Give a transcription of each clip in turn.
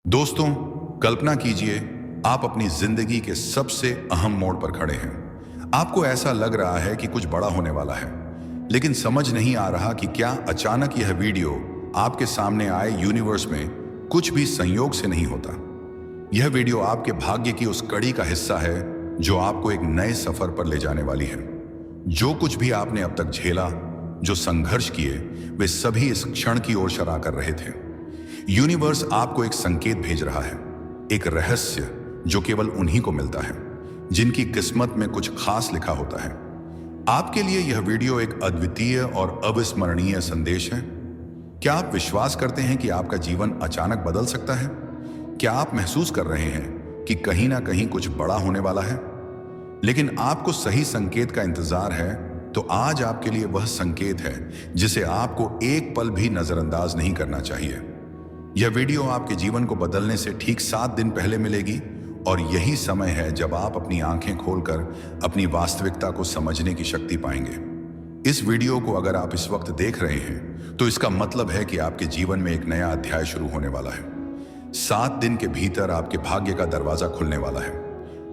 दोस्तों, कल्पना कीजिए आप अपनी जिंदगी के सबसे अहम मोड़ पर खड़े हैं। आपको ऐसा लग रहा है कि कुछ बड़ा होने वाला है, लेकिन समझ नहीं आ रहा कि क्या अचानक यह वीडियो आपके सामने आए। यूनिवर्स में कुछ भी संयोग से नहीं होता। यह वीडियो आपके भाग्य की उस कड़ी का हिस्सा है जो आपको एक नए सफर पर ले जाने वाली है। जो कुछ भी आपने अब तक झेला, जो संघर्ष किए, वे सभी इस क्षण की ओर शरा कर रहे थे। यूनिवर्स आपको एक संकेत भेज रहा है, एक रहस्य जो केवल उन्हीं को मिलता है जिनकी किस्मत में कुछ खास लिखा होता है। आपके लिए यह वीडियो एक अद्वितीय और अविस्मरणीय संदेश है। क्या आप विश्वास करते हैं कि आपका जीवन अचानक बदल सकता है? क्या आप महसूस कर रहे हैं कि कहीं ना कहीं कुछ बड़ा होने वाला है, लेकिन आपको सही संकेत का इंतजार है? तो आज आपके लिए वह संकेत है जिसे आपको एक पल भी नजरअंदाज नहीं करना चाहिए। यह वीडियो आपके जीवन को बदलने से ठीक 7 दिन पहले मिलेगी, और यही समय है जब आप अपनी आंखें खोलकर अपनी वास्तविकता को समझने की शक्ति पाएंगे। इस वीडियो को अगर आप इस वक्त देख रहे हैं तो इसका मतलब है कि आपके जीवन में एक नया अध्याय शुरू होने वाला है। 7 दिन के भीतर आपके भाग्य का दरवाजा खुलने वाला है।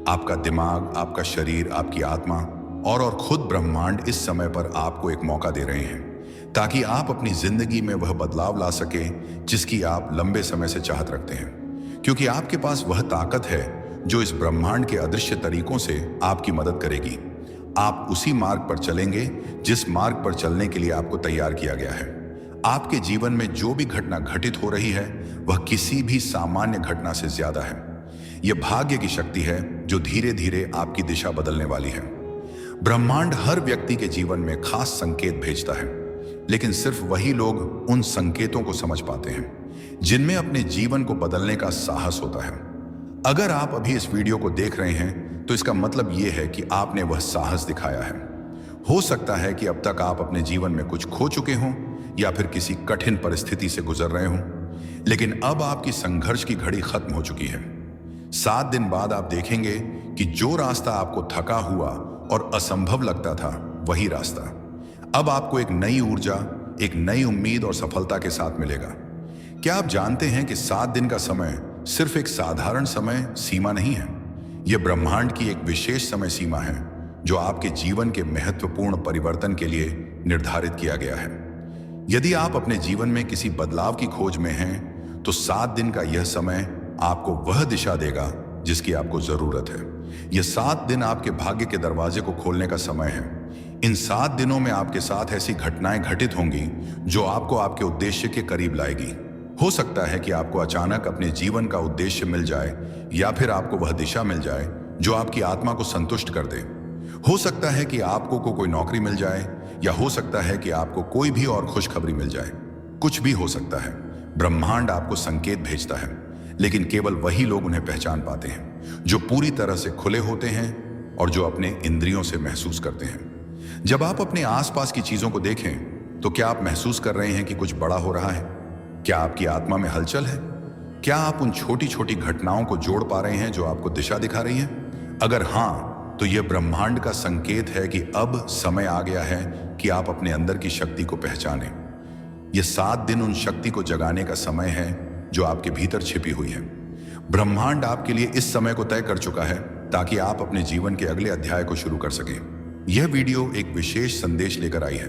आपका दिमाग, आपका शरीर, आपकी आत्मा और खुद ब्रह्मांड इस समय पर आपको एक मौका दे रहे हैं ताकि आप अपनी जिंदगी में वह बदलाव ला सके जिसकी आप लंबे समय से चाहत रखते हैं। क्योंकि आपके पास वह ताकत है जो इस ब्रह्मांड के अदृश्य तरीकों से आपकी मदद करेगी। आप उसी मार्ग पर चलेंगे जिस मार्ग पर चलने के लिए आपको तैयार किया गया है। आपके जीवन में जो भी घटना घटित हो रही है वह किसी भी सामान्य घटना से ज्यादा है। यह भाग्य की शक्ति है जो धीरे धीरे आपकी दिशा बदलने वाली है। ब्रह्मांड हर व्यक्ति के जीवन में खास संकेत भेजता है, लेकिन सिर्फ वही लोग उन संकेतों को समझ पाते हैं जिनमें अपने जीवन को बदलने का साहस होता है। अगर आप अभी इस वीडियो को देख रहे हैं तो इसका मतलब यह है कि आपने वह साहस दिखाया है। हो सकता है कि अब तक आप अपने जीवन में कुछ खो चुके हों या फिर किसी कठिन परिस्थिति से गुजर रहे हों, लेकिन अब आपकी संघर्ष की घड़ी खत्म हो चुकी है। 7 दिन बाद आप देखेंगे कि जो रास्ता आपको थका हुआ और असंभव लगता था, वही रास्ता अब आपको एक नई ऊर्जा, एक नई उम्मीद और सफलता के साथ मिलेगा। क्या आप जानते हैं कि 7 दिन का समय सिर्फ एक साधारण समय सीमा नहीं है? यह ब्रह्मांड की एक विशेष समय सीमा है जो आपके जीवन के महत्वपूर्ण परिवर्तन के लिए निर्धारित किया गया है। यदि आप अपने जीवन में किसी बदलाव की खोज में हैं, तो 7 दिन का यह समय आपको वह दिशा देगा जिसकी आपको जरूरत है। यह 7 दिन आपके भाग्य के दरवाजे को खोलने का समय है। इन 7 दिनों में आपके साथ ऐसी घटनाएं घटित होंगी जो आपको आपके उद्देश्य के करीब लाएगी। हो सकता है कि आपको अचानक अपने जीवन का उद्देश्य मिल जाए, या फिर आपको वह दिशा मिल जाए जो आपकी आत्मा को संतुष्ट कर दे। हो सकता है कि आपको कोई नौकरी मिल जाए, या हो सकता है कि आपको कोई भी और खुशखबरी मिल जाए। कुछ भी हो सकता है। ब्रह्मांड आपको संकेत भेजता है, लेकिन केवल वही लोग उन्हें पहचान पाते हैं जो पूरी तरह से खुले होते हैं और जो अपने इंद्रियों से महसूस करते हैं। जब आप अपने आसपास की चीजों को देखें तो क्या आप महसूस कर रहे हैं कि कुछ बड़ा हो रहा है? क्या आपकी आत्मा में हलचल है? क्या आप उन छोटी छोटी घटनाओं को जोड़ पा रहे हैं जो आपको दिशा दिखा रही हैं? अगर हाँ, तो यह ब्रह्मांड का संकेत है कि अब समय आ गया है कि आप अपने अंदर की शक्ति को पहचानें। यह 7 दिन उन शक्ति को जगाने का समय है जो आपके भीतर छिपी हुई है। ब्रह्मांड आपके लिए इस समय को तय कर चुका है ताकि आप अपने जीवन के अगले अध्याय को शुरू कर सकें। यह वीडियो एक विशेष संदेश लेकर आई है।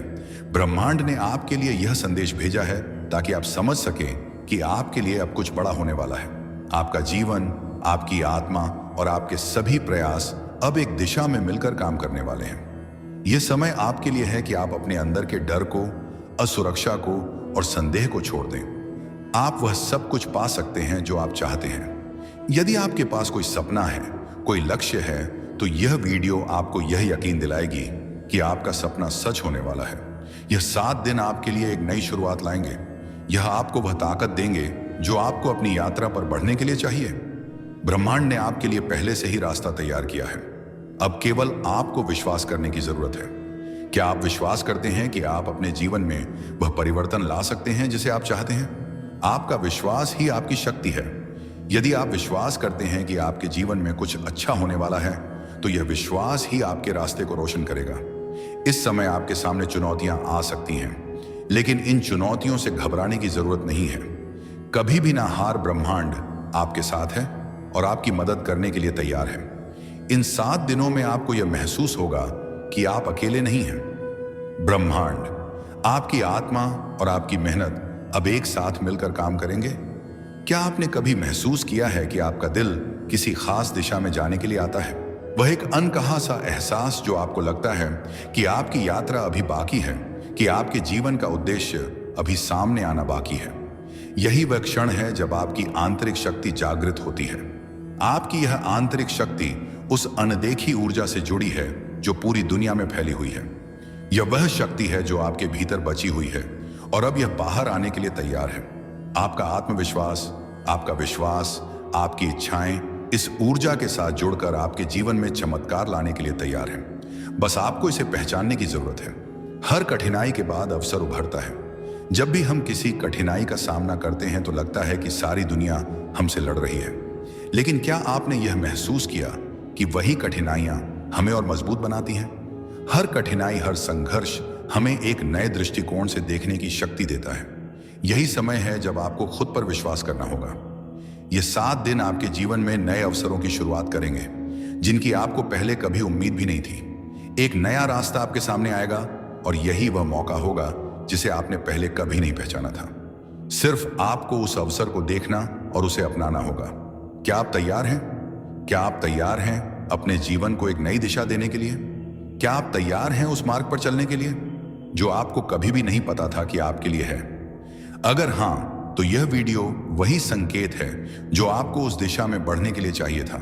ब्रह्मांड ने आपके लिए यह संदेश भेजा है ताकि आप समझ सकें कि आपके लिए अब कुछ बड़ा होने वाला है। आपका जीवन, आपकी आत्मा और आपके सभी प्रयास अब एक दिशा में मिलकर काम करने वाले हैं। यह समय आपके लिए है कि आप अपने अंदर के डर को, असुरक्षा को और संदेह को छोड़ दें। आप वह सब कुछ पा सकते हैं जो आप चाहते हैं। यदि आपके पास कोई सपना है, कोई लक्ष्य है, तो यह वीडियो आपको यह यकीन दिलाएगी कि आपका सपना सच होने वाला है। यह 7 दिन आपके लिए एक नई शुरुआत लाएंगे। यह आपको वह ताकत देंगे जो आपको अपनी यात्रा पर बढ़ने के लिए चाहिए। ब्रह्मांड ने आपके लिए पहले से ही रास्ता तैयार किया है। अब केवल आपको विश्वास करने की जरूरत है। क्या आप विश्वास करते हैं कि आप अपने जीवन में वह परिवर्तन ला सकते हैं जिसे आप चाहते हैं? आपका विश्वास ही आपकी शक्ति है। यदि आप विश्वास करते हैं कि आपके जीवन में कुछ अच्छा होने वाला है, तो यह विश्वास ही आपके रास्ते को रोशन करेगा। इस समय आपके सामने चुनौतियां आ सकती हैं, लेकिन इन चुनौतियों से घबराने की जरूरत नहीं है। कभी भी ना हार ब्रह्मांड आपके साथ है और आपकी मदद करने के लिए तैयार है। इन 7 दिनों में आपको यह महसूस होगा कि आप अकेले नहीं हैं। ब्रह्मांड, आपकी आत्मा और आपकी मेहनत अब एक साथ मिलकर काम करेंगे। क्या आपने कभी महसूस किया है कि आपका दिल किसी खास दिशा में जाने के लिए आता है? वह एक अनकहा सा एहसास जो आपको लगता है कि आपकी यात्रा अभी बाकी है, कि आपके जीवन का उद्देश्य अभी सामने आना बाकी है। यही वह क्षण है जब आपकी आंतरिक शक्ति जागृत होती है। आपकी यह आंतरिक शक्ति उस अनदेखी ऊर्जा से जुड़ी है जो पूरी दुनिया में फैली हुई है। यह वह शक्ति है जो आपके भीतर बची हुई है और अब यह बाहर आने के लिए तैयार है। आपका आत्मविश्वास, आपका विश्वास, आपकी इच्छाएं इस ऊर्जा के साथ जुड़कर आपके जीवन में चमत्कार लाने के लिए तैयार हैं। बस आपको इसे पहचानने की जरूरत है। हर कठिनाई के बाद अवसर उभरता है। जब भी हम किसी कठिनाई का सामना करते हैं तो लगता है कि सारी दुनिया हमसे लड़ रही है। लेकिन क्या आपने यह महसूस किया कि वही कठिनाइयां हमें और मजबूत बनाती हैं? हर कठिनाई, हर संघर्ष हमें एक नए दृष्टिकोण से देखने की शक्ति देता है। यही समय है जब आपको खुद पर विश्वास करना होगा। ये 7 दिन आपके जीवन में नए अवसरों की शुरुआत करेंगे, जिनकी आपको पहले कभी उम्मीद भी नहीं थी। एक नया रास्ता आपके सामने आएगा और यही वह मौका होगा जिसे आपने पहले कभी नहीं पहचाना था। सिर्फ आपको उस अवसर को देखना और उसे अपनाना होगा। क्या आप तैयार हैं? क्या आप तैयार हैं अपने जीवन को एक नई दिशा देने के लिए? क्या आप तैयार हैं उस मार्ग पर चलने के लिए जो आपको कभी भी नहीं पता था कि आपके लिए है? अगर हां, तो यह वीडियो वही संकेत है जो आपको उस दिशा में बढ़ने के लिए चाहिए था।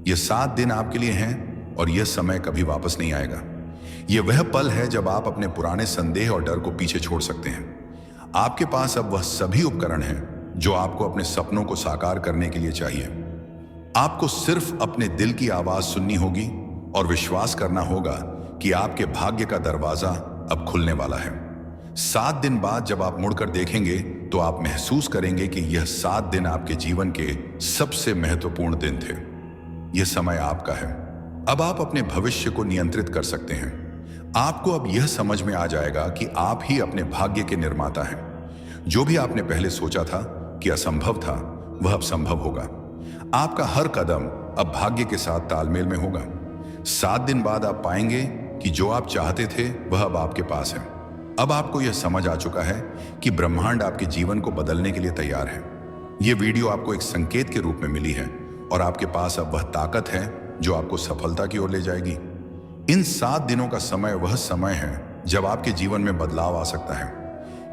यह 7 दिन आपके लिए हैं और यह समय कभी वापस नहीं आएगा। यह वह पल है जब आप अपने पुराने संदेह और डर को पीछे छोड़ सकते हैं। आपके पास अब वह सभी उपकरण हैं जो आपको अपने सपनों को साकार करने के लिए चाहिए। आपको सिर्फ अपने दिल की आवाज सुननी होगी और विश्वास करना होगा कि आपके भाग्य का दरवाजा अब खुलने वाला है। 7 दिन बाद जब आप मुड़कर देखेंगे तो आप महसूस करेंगे कि यह 7 दिन आपके जीवन के सबसे महत्वपूर्ण दिन थे। यह समय आपका है। अब आप अपने भविष्य को नियंत्रित कर सकते हैं। आपको अब यह समझ में आ जाएगा कि आप ही अपने भाग्य के निर्माता हैं। जो भी आपने पहले सोचा था कि असंभव था, वह अब संभव होगा। आपका हर कदम अब भाग्य के साथ तालमेल में होगा। 7 दिन बाद आप पाएंगे कि जो आप चाहते थे वह अब आपके पास है। अब आपको यह समझ आ चुका है कि ब्रह्मांड आपके जीवन को बदलने के लिए तैयार है। यह वीडियो आपको एक संकेत के रूप में मिली है और आपके पास अब वह ताकत है जो आपको सफलता की ओर ले जाएगी। इन 7 दिनों का समय वह समय है जब आपके जीवन में बदलाव आ सकता है।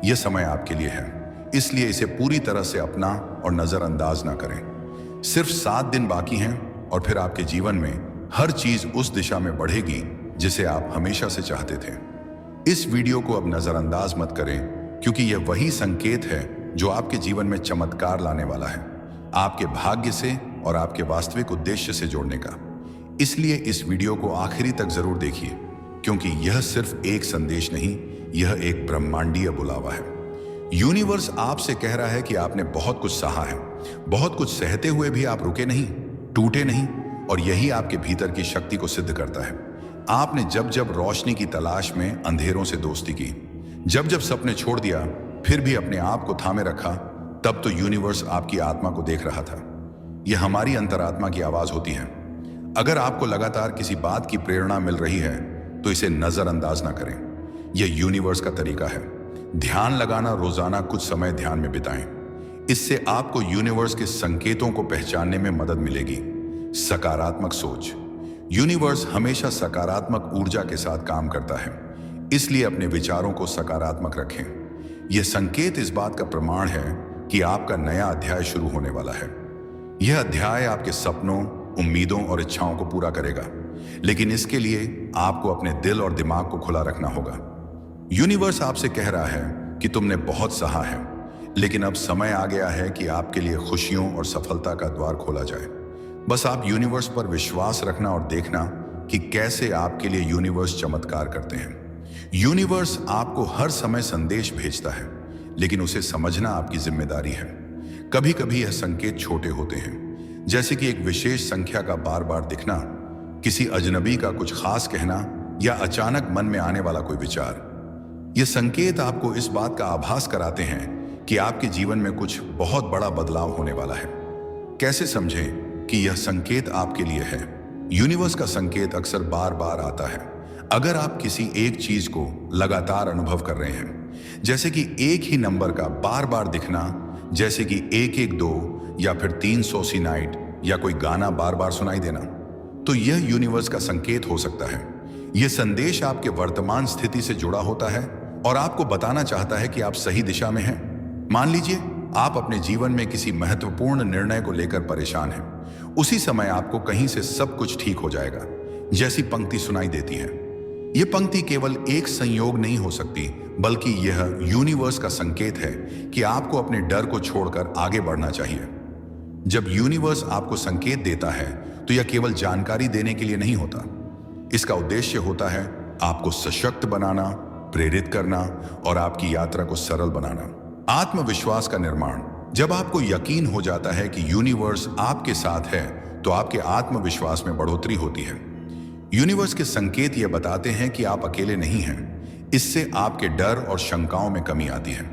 यह समय आपके लिए है, इसलिए इसे पूरी तरह से अपना और नजरअंदाज ना करें। सिर्फ 7 दिन बाकी हैं और फिर आपके जीवन में हर चीज उस दिशा में बढ़ेगी जिसे आप हमेशा से चाहते थे। इस वीडियो को अब नजरअंदाज मत करें, क्योंकि यह वही संकेत है जो आपके जीवन में चमत्कार लाने वाला है, आपके भाग्य से और आपके वास्तविक उद्देश्य से जोड़ने का। इसलिए इस वीडियो को आखिरी तक जरूर देखिए, क्योंकि यह सिर्फ एक संदेश नहीं, यह एक ब्रह्मांडीय बुलावा है। यूनिवर्स आपसे कह रहा है कि आपने बहुत कुछ सहा है, बहुत कुछ सहते हुए भी आप रुके नहीं, टूटे नहीं, और यही आपके भीतर की शक्ति को सिद्ध करता है। आपने जब जब रोशनी की तलाश में अंधेरों से दोस्ती की, जब जब सपने छोड़ दिया, फिर भी अपने आप को थामे रखा, तब तो यूनिवर्स आपकी आत्मा को देख रहा था। यह हमारी अंतरात्मा की आवाज होती है। अगर आपको लगातार किसी बात की प्रेरणा मिल रही है तो इसे नजरअंदाज ना करें। यह यूनिवर्स का तरीका है। ध्यान लगाना, रोजाना कुछ समय ध्यान में बिताएं। इससे आपको यूनिवर्स के संकेतों को पहचानने में मदद मिलेगी। सकारात्मक सोच। यूनिवर्स हमेशा सकारात्मक ऊर्जा के साथ काम करता है, इसलिए अपने विचारों को सकारात्मक रखें। यह संकेत इस बात का प्रमाण है कि आपका नया अध्याय शुरू होने वाला है। यह अध्याय आपके सपनों, उम्मीदों और इच्छाओं को पूरा करेगा, लेकिन इसके लिए आपको अपने दिल और दिमाग को खुला रखना होगा। यूनिवर्स आपसे कह रहा है कि तुमने बहुत सहा है, लेकिन अब समय आ गया है कि आपके लिए खुशियों और सफलता का द्वार खोला जाए। बस आप यूनिवर्स पर विश्वास रखना और देखना कि कैसे आपके लिए यूनिवर्स चमत्कार करते हैं। यूनिवर्स आपको हर समय संदेश भेजता है, लेकिन उसे समझना आपकी जिम्मेदारी है। कभी कभी यह संकेत छोटे होते हैं, जैसे कि एक विशेष संख्या का बार बार दिखना, किसी अजनबी का कुछ खास कहना या अचानक मन में आने वाला कोई विचार। ये संकेत आपको इस बात का आभास कराते हैं कि आपके जीवन में कुछ बहुत बड़ा बदलाव होने वाला है। कैसे समझें कि यह संकेत आपके लिए है? यूनिवर्स का संकेत अक्सर बार बार आता है। अगर आप किसी एक चीज को लगातार अनुभव कर रहे हैं, जैसे कि एक ही नंबर का बार बार दिखना, जैसे कि 112 या फिर 300 नाइट, या कोई गाना बार बार सुनाई देना, तो यह यूनिवर्स का संकेत हो सकता है। यह संदेश आपके वर्तमान स्थिति से जुड़ा होता है और आपको बताना चाहता है कि आप सही दिशा में हैं। मान लीजिए आप अपने जीवन में किसी महत्वपूर्ण निर्णय को लेकर परेशान हैं। उसी समय आपको कहीं से सब कुछ ठीक हो जाएगा जैसी पंक्ति सुनाई देती है। यह पंक्ति केवल एक संयोग नहीं हो सकती, बल्कि यह यूनिवर्स का संकेत है कि आपको अपने डर को छोड़कर आगे बढ़ना चाहिए। जब यूनिवर्स आपको संकेत देता है तो यह केवल जानकारी देने के लिए नहीं होता। इसका उद्देश्य होता है आपको सशक्त बनाना, प्रेरित करना और आपकी यात्रा को सरल बनाना। आत्मविश्वास का निर्माण। जब आपको यकीन हो जाता है कि यूनिवर्स आपके साथ है, तो आपके आत्मविश्वास में बढ़ोतरी होती है। यूनिवर्स के संकेत यह बताते हैं कि आप अकेले नहीं हैं। इससे आपके डर और शंकाओं में कमी आती है।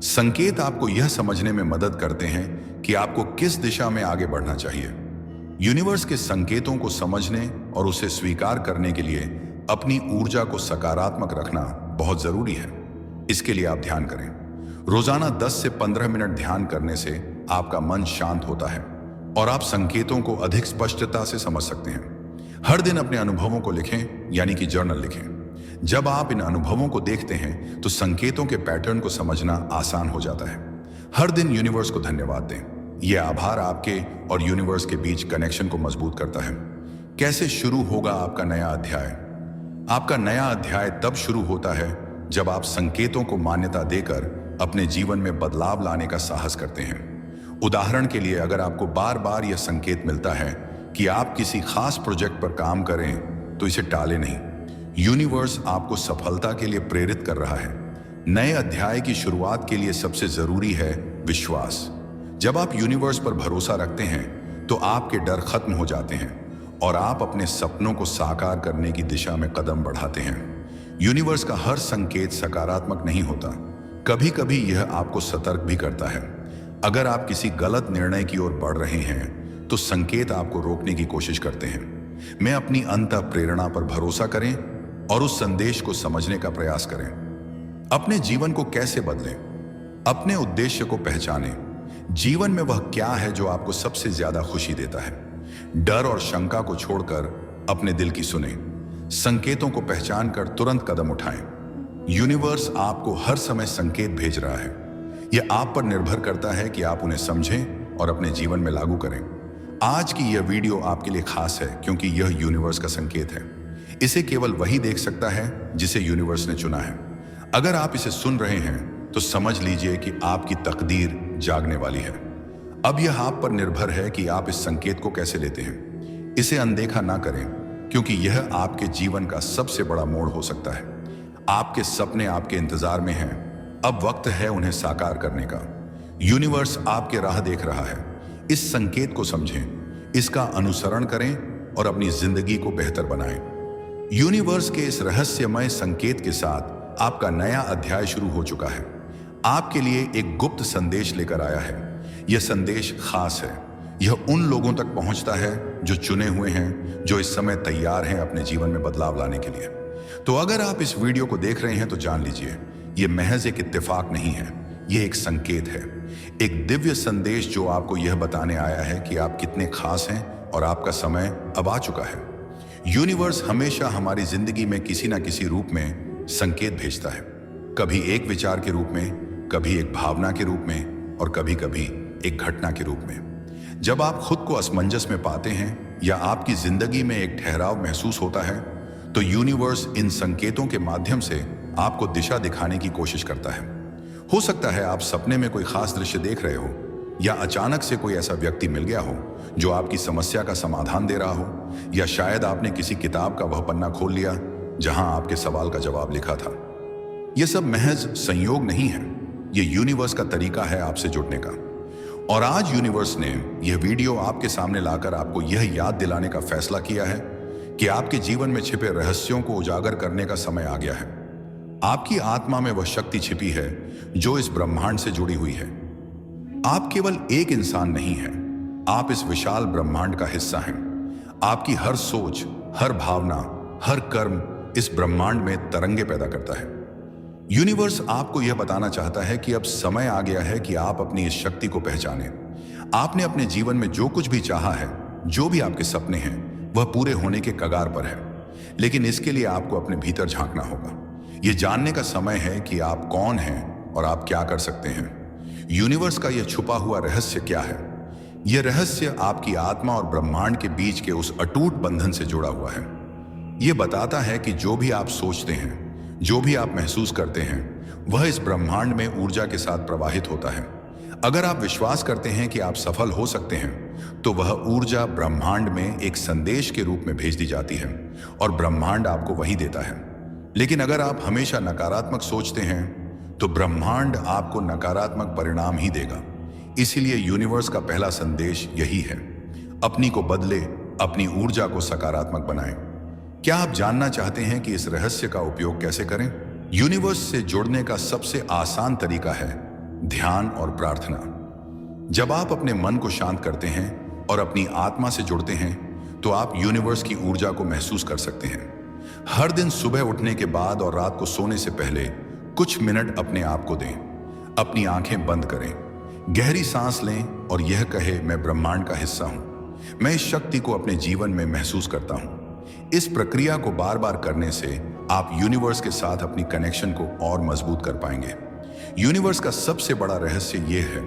संकेत आपको यह समझने में मदद करते हैं कि आपको किस दिशा में आगे बढ़ना चाहिए। यूनिवर्स के संकेतों को समझने और उसे स्वीकार करने के लिए अपनी ऊर्जा को सकारात्मक रखना बहुत जरूरी है। इसके लिए आप ध्यान करें। रोजाना 10 से 15 मिनट ध्यान करने से आपका मन शांत होता है और आप संकेतों को अधिक स्पष्टता से समझ सकते हैं। हर दिन अपने अनुभवों को लिखें, यानी कि जर्नल लिखें। जब आप इन अनुभवों को देखते हैं तो संकेतों के पैटर्न को समझना आसान हो जाता है। हर दिन यूनिवर्स को धन्यवाद दें। यह आभार आपके और यूनिवर्स के बीच कनेक्शन को मजबूत करता है। कैसे शुरू होगा आपका नया अध्याय? आपका नया अध्याय तब शुरू होता है जब आप संकेतों को मान्यता देकर अपने जीवन में बदलाव लाने का साहस करते हैं। उदाहरण के लिए, अगर आपको बार बार यह संकेत मिलता है कि आप किसी खास प्रोजेक्ट पर काम करें, तो इसे टालें नहीं। यूनिवर्स आपको सफलता के लिए प्रेरित कर रहा है। नए अध्याय की शुरुआत के लिए सबसे जरूरी है विश्वास। जब आप यूनिवर्स पर भरोसा रखते हैं तो आपके डर खत्म हो जाते हैं और आप अपने सपनों को साकार करने की दिशा में कदम बढ़ाते हैं। यूनिवर्स का हर संकेत सकारात्मक नहीं होता। कभी कभी यह आपको सतर्क भी करता है। अगर आप किसी गलत निर्णय की ओर बढ़ रहे हैं तो संकेत आपको रोकने की कोशिश करते हैं। मैं अपनी अंतः प्रेरणा पर भरोसा करें और उस संदेश को समझने का प्रयास करें। अपने जीवन को कैसे बदलें? अपने उद्देश्य को पहचानें। जीवन में वह क्या है जो आपको सबसे ज्यादा खुशी देता है? डर और शंका को छोड़कर अपने दिल की सुने। संकेतों को पहचान कर तुरंत कदम उठाएं। यूनिवर्स आपको हर समय संकेत भेज रहा है। यह आप पर निर्भर करता है कि आप उन्हें समझें और अपने जीवन में लागू करें। आज की यह वीडियो आपके लिए खास है क्योंकि यह यूनिवर्स का संकेत है। इसे केवल वही देख सकता है जिसे यूनिवर्स ने चुना है। अगर आप इसे सुन रहे हैं तो समझ लीजिए कि आपकी तकदीर जागने वाली है। अब यह आप पर निर्भर है कि आप इस संकेत को कैसे लेते हैं। इसे अनदेखा ना करें क्योंकि यह आपके जीवन का सबसे बड़ा मोड़ हो सकता है। आपके सपने आपके इंतजार में हैं। अब वक्त है उन्हें साकार करने का। यूनिवर्स आपके राह देख रहा है। इस संकेत को समझें, इसका अनुसरण करें और अपनी जिंदगी को बेहतर बनाएं। यूनिवर्स के इस रहस्यमय संकेत के साथ आपका नया अध्याय शुरू हो चुका है। आपके लिए एक गुप्त संदेश लेकर आया है। यह संदेश खास है। यह उन लोगों तक पहुंचता है जो चुने हुए हैं, जो इस समय तैयार हैं अपने जीवन में बदलाव लाने के लिए। तो अगर आप इस वीडियो को देख रहे हैं तो जान लीजिए, यह महज एक इत्तेफाक नहीं है, यह एक संकेत है, एक दिव्य संदेश जो आपको यह बताने आया है कि आप कितने खास हैं और आपका समय अब आ चुका है। यूनिवर्स हमेशा हमारी जिंदगी में किसी न किसी रूप में संकेत भेजता है। कभी एक विचार के रूप में, कभी एक भावना के रूप में और कभी कभी एक घटना के रूप में। जब आप खुद को असमंजस में पाते हैं या आपकी जिंदगी में एक ठहराव महसूस होता है तो यूनिवर्स इन संकेतों के माध्यम से आपको दिशा दिखाने की कोशिश करता है। हो सकता है आप सपने में कोई खास दृश्य देख रहे हो या अचानक से कोई ऐसा व्यक्ति मिल गया हो जो आपकी समस्या का समाधान दे रहा हो, या शायद आपने किसी किताब का वह पन्ना खोल लिया जहां आपके सवाल का जवाब लिखा था। यह सब महज संयोग नहीं है, यह यूनिवर्स का तरीका है आपसे जुड़ने का। और आज यूनिवर्स ने यह वीडियो आपके सामने लाकर आपको यह याद दिलाने का फैसला किया है कि आपके जीवन में छिपे रहस्यों को उजागर करने का समय आ गया है। आपकी आत्मा में वह शक्ति छिपी है जो इस ब्रह्मांड से जुड़ी हुई है। आप केवल एक इंसान नहीं हैं, आप इस विशाल ब्रह्मांड का हिस्सा हैं। आपकी हर सोच, हर भावना, हर कर्म इस ब्रह्मांड में तरंगे पैदा करता है। यूनिवर्स आपको यह बताना चाहता है कि अब समय आ गया है कि आप अपनी इस शक्ति को पहचानें। आपने अपने जीवन में जो कुछ भी चाहा है, जो भी आपके सपने हैं, वह पूरे होने के कगार पर है। लेकिन इसके लिए आपको अपने भीतर झांकना होगा। यह जानने का समय है कि आप कौन हैं और आप क्या कर सकते हैं। यूनिवर्स का यह छुपा हुआ रहस्य क्या है? यह रहस्य आपकी आत्मा और ब्रह्मांड के बीच के उस अटूट बंधन से जुड़ा हुआ है। यह बताता है कि जो भी आप सोचते हैं, जो भी आप महसूस करते हैं, वह इस ब्रह्मांड में ऊर्जा के साथ प्रवाहित होता है। अगर आप विश्वास करते हैं कि आप सफल हो सकते हैं, तो वह ऊर्जा ब्रह्मांड में एक संदेश के रूप में भेज दी जाती है और ब्रह्मांड आपको वही देता है। लेकिन अगर आप हमेशा नकारात्मक सोचते हैं, तो ब्रह्मांड आपको नकारात्मक परिणाम ही देगा। इसीलिए यूनिवर्स का पहला संदेश यही है, अपनी को बदले, अपनी ऊर्जा को सकारात्मक बनाएं। क्या आप जानना चाहते हैं कि इस रहस्य का उपयोग कैसे करें? यूनिवर्स से जुड़ने का सबसे आसान तरीका है ध्यान और प्रार्थना। जब आप अपने मन को शांत करते हैं और अपनी आत्मा से जुड़ते हैं, तो आप यूनिवर्स की ऊर्जा को महसूस कर सकते हैं। हर दिन सुबह उठने के बाद और रात को सोने से पहले कुछ मिनट अपने आप को दें। अपनी आंखें बंद करें, गहरी सांस लें और यह कहे, मैं ब्रह्मांड का हिस्सा हूं। मैं इस शक्ति को अपने जीवन में महसूस करता हूं। इस प्रक्रिया को बार बार करने से आप यूनिवर्स के साथ अपनी कनेक्शन को और मजबूत कर पाएंगे। यूनिवर्स का सबसे बड़ा रहस्य यह है,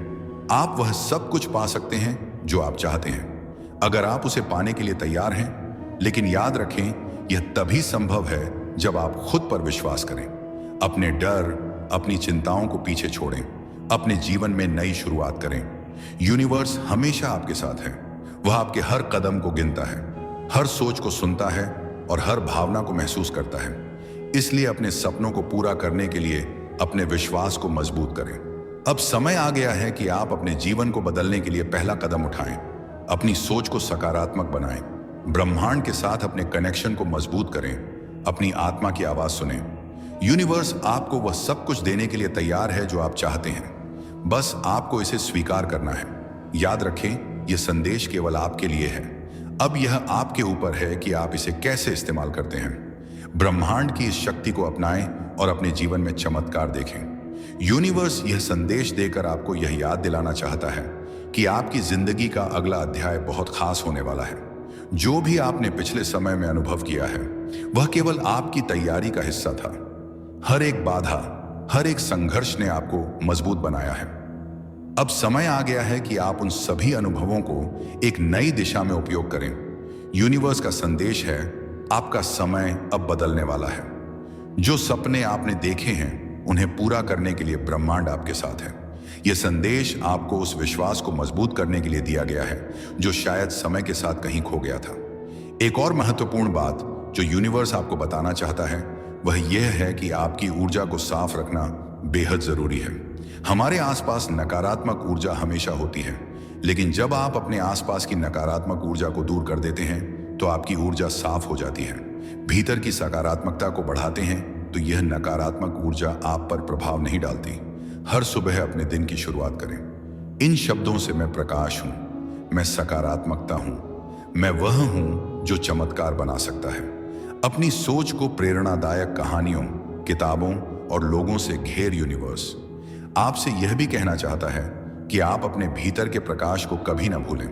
आप वह सब कुछ पा सकते हैं जो आप चाहते हैं, अगर आप उसे पाने के लिए तैयार हैं। लेकिन याद रखें, यह तभी संभव है जब आप खुद पर विश्वास करें। अपने डर, अपनी चिंताओं को पीछे छोड़ें, अपने जीवन में नई शुरुआत करें। यूनिवर्स हमेशा आपके साथ है। वह आपके हर कदम को गिनता है, हर सोच को सुनता है और हर भावना को महसूस करता है। इसलिए अपने सपनों को पूरा करने के लिए अपने विश्वास को मजबूत करें। अब समय आ गया है कि आप अपने जीवन को बदलने के लिए पहला कदम उठाएं। अपनी सोच को सकारात्मक बनाएं, ब्रह्मांड के साथ अपने कनेक्शन को मजबूत करें, अपनी आत्मा की आवाज सुनें। यूनिवर्स आपको वह सब कुछ देने के लिए तैयार है जो आप चाहते हैं। बस आपको इसे स्वीकार करना है। याद रखें, यह संदेश केवल आपके लिए है। अब यह आपके ऊपर है कि आप इसे कैसे इस्तेमाल करते हैं। ब्रह्मांड की इस शक्ति को अपनाएं और अपने जीवन में चमत्कार देखें। यूनिवर्स यह संदेश देकर आपको यह याद दिलाना चाहता है कि आपकी जिंदगी का अगला अध्याय बहुत खास होने वाला है। जो भी आपने पिछले समय में अनुभव किया है, वह केवल आपकी तैयारी का हिस्सा था। हर एक बाधा, हर एक संघर्ष ने आपको मजबूत बनाया है। अब समय आ गया है कि आप उन सभी अनुभवों को एक नई दिशा में उपयोग करें। यूनिवर्स का संदेश है, आपका समय अब बदलने वाला है। जो सपने आपने देखे हैं, उन्हें पूरा करने के लिए ब्रह्मांड आपके साथ है। यह संदेश आपको उस विश्वास को मजबूत करने के लिए दिया गया है जो शायद समय के साथ कहीं खो गया था। एक और महत्वपूर्ण बात जो यूनिवर्स आपको बताना चाहता है, वह यह है कि आपकी ऊर्जा को साफ रखना बेहद जरूरी है। हमारे आसपास नकारात्मक ऊर्जा हमेशा होती है, लेकिन जब आप अपने आसपास की नकारात्मक ऊर्जा को दूर कर देते हैं, तो आपकी ऊर्जा साफ हो जाती है। भीतर की सकारात्मकता को बढ़ाते हैं, तो यह नकारात्मक ऊर्जा आप पर प्रभाव नहीं डालती। हर सुबह अपने दिन की शुरुआत करें इन शब्दों से, मैं प्रकाश हूं, मैं सकारात्मकता हूं, मैं वह हूं जो चमत्कार बना सकता है। अपनी सोच को प्रेरणादायक कहानियों, किताबों और लोगों से घेर। यूनिवर्स आपसे यह भी कहना चाहता है कि आप अपने भीतर के प्रकाश को कभी न भूलें।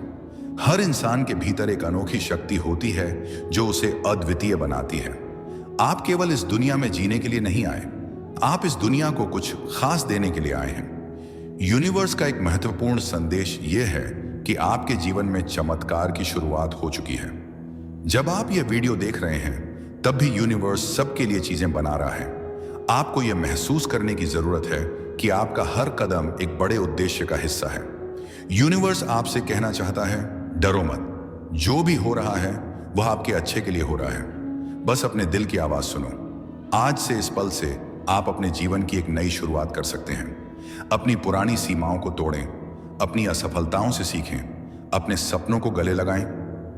हर इंसान के भीतर एक अनोखी शक्ति होती है जो उसे अद्वितीय बनाती है। आप केवल इस दुनिया में जीने के लिए नहीं आए, आप इस दुनिया को कुछ खास देने के लिए आए हैं। यूनिवर्स का एक महत्वपूर्ण संदेश यह है कि आपके जीवन में चमत्कार की शुरुआत हो चुकी है। जब आप यह वीडियो देख रहे हैं, तब भी यूनिवर्स सबके लिए चीजें बना रहा है। आपको यह महसूस करने की जरूरत है कि आपका हर कदम एक बड़े उद्देश्य का हिस्सा है। यूनिवर्स आपसे कहना चाहता है, डरो मत, जो भी हो रहा है वह आपके अच्छे के लिए हो रहा है। बस अपने दिल की आवाज सुनो। आज से, इस पल से आप अपने जीवन की एक नई शुरुआत कर सकते हैं। अपनी पुरानी सीमाओं को तोड़ें, अपनी असफलताओं से सीखें, अपने सपनों को गले लगाएं।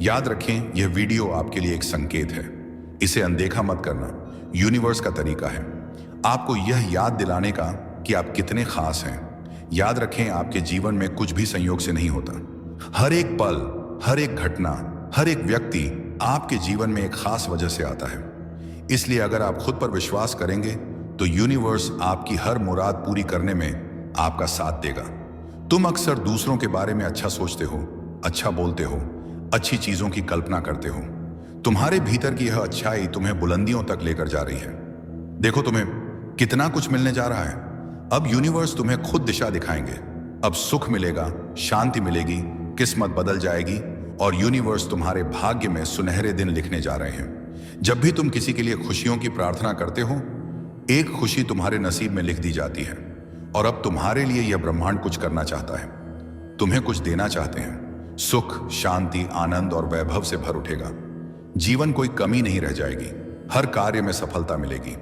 याद रखें, यह वीडियो आपके लिए एक संकेत है। इसे अनदेखा मत करना। यूनिवर्स का तरीका है आपको यह याद दिलाने का कि आप कितने खास हैं। याद रखें, आपके जीवन में कुछ भी संयोग से नहीं होता। हर एक पल, हर एक घटना, हर एक व्यक्ति आपके जीवन में एक खास वजह से आता है। इसलिए अगर आप खुद पर विश्वास करेंगे तो यूनिवर्स आपकी हर मुराद पूरी करने में आपका साथ देगा। तुम अक्सर दूसरों के बारे में अच्छा सोचते हो, अच्छा बोलते हो, अच्छी चीजों की कल्पना करते हो। तुम्हारे भीतर की यह अच्छाई तुम्हें बुलंदियों तक लेकर जा रही है। देखो तुम्हें कितना कुछ मिलने जा रहा है। अब यूनिवर्स तुम्हें खुद दिशा दिखाएंगे। अब सुख मिलेगा, शांति मिलेगी, किस्मत बदल जाएगी और यूनिवर्स तुम्हारे भाग्य में सुनहरे दिन लिखने जा रहे हैं। जब भी तुम किसी के लिए खुशियों की प्रार्थना करते हो, एक खुशी तुम्हारे नसीब में लिख दी जाती है। और अब तुम्हारे लिए यह ब्रह्मांड कुछ करना चाहता है, तुम्हें कुछ देना चाहते हैं। सुख, शांति, आनंद और वैभव से भर उठेगा। जीवन कोई कमी नहीं रह जाएगी, हर कार्य में सफलता मिलेगी।